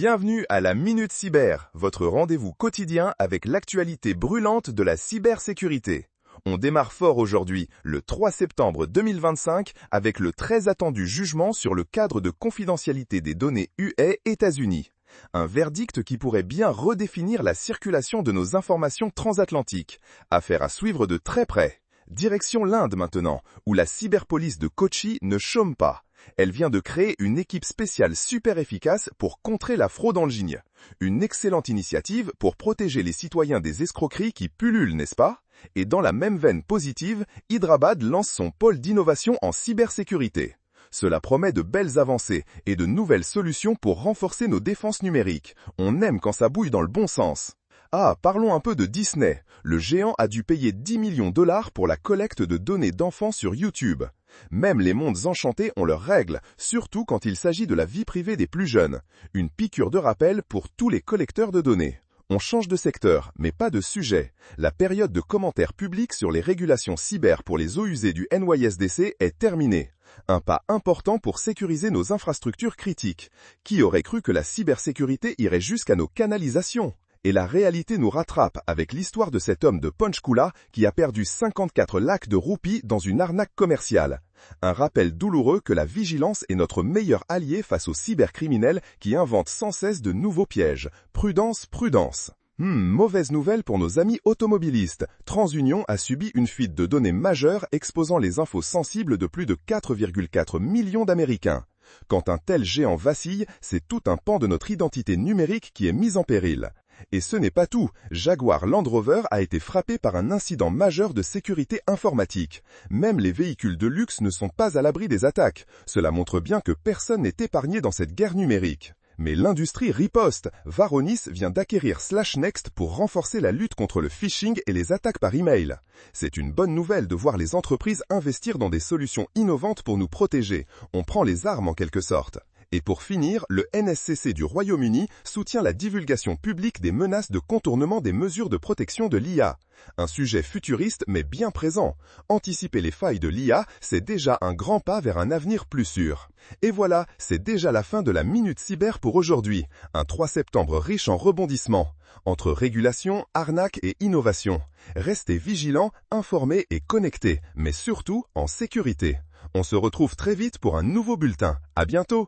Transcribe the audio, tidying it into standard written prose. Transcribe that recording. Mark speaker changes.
Speaker 1: Bienvenue à la Minute Cyber, votre rendez-vous quotidien avec l'actualité brûlante de la cybersécurité. On démarre fort aujourd'hui, le 3 septembre 2025, avec le très attendu jugement sur le cadre de confidentialité des données UE États-Unis. Un verdict qui pourrait bien redéfinir la circulation de nos informations transatlantiques. Affaire à suivre de très près. Direction l'Inde maintenant, où la cyberpolice de Kochi ne chôme pas. Elle vient de créer une équipe spéciale super efficace pour contrer la fraude en ligne. Une excellente initiative pour protéger les citoyens des escroqueries qui pullulent, n'est-ce pas? Et dans la même veine positive, Hyderabad lance son pôle d'innovation en cybersécurité. Cela promet de belles avancées et de nouvelles solutions pour renforcer nos défenses numériques. On aime quand ça bouille dans le bon sens. Ah, parlons un peu de Disney. Le géant a dû payer 10 millions de dollars pour la collecte de données d'enfants sur YouTube. Même les mondes enchantés ont leurs règles, surtout quand il s'agit de la vie privée des plus jeunes. Une piqûre de rappel pour tous les collecteurs de données. On change de secteur, mais pas de sujet. La période de commentaires publics sur les régulations cyber pour les eaux usées du NYSDC est terminée. Un pas important pour sécuriser nos infrastructures critiques. Qui aurait cru que la cybersécurité irait jusqu'à nos canalisations ? Et la réalité nous rattrape avec l'histoire de cet homme de Panchkula qui a perdu 54 lakhs de roupies dans une arnaque commerciale. Un rappel douloureux que la vigilance est notre meilleur allié face aux cybercriminels qui inventent sans cesse de nouveaux pièges. Prudence, prudence. Mauvaise nouvelle pour nos amis automobilistes. TransUnion a subi une fuite de données majeure exposant les infos sensibles de plus de 4,4 millions d'Américains. Quand un tel géant vacille, c'est tout un pan de notre identité numérique qui est mis en péril. Et ce n'est pas tout, Jaguar Land Rover a été frappé par un incident majeur de sécurité informatique. Même les véhicules de luxe ne sont pas à l'abri des attaques. Cela montre bien que personne n'est épargné dans cette guerre numérique. Mais l'industrie riposte. Varonis vient d'acquérir SlashNext pour renforcer la lutte contre le phishing et les attaques par email. C'est une bonne nouvelle de voir les entreprises investir dans des solutions innovantes pour nous protéger. On prend les armes en quelque sorte. Et pour finir, le NSCC du Royaume-Uni soutient la divulgation publique des menaces de contournement des mesures de protection de l'IA. Un sujet futuriste mais bien présent. Anticiper les failles de l'IA, c'est déjà un grand pas vers un avenir plus sûr. Et voilà, c'est déjà la fin de la Minute Cyber pour aujourd'hui. Un 3 septembre riche en rebondissements. Entre régulation, arnaque et innovation. Restez vigilants, informés et connectés, mais surtout en sécurité. On se retrouve très vite pour un nouveau bulletin. À bientôt!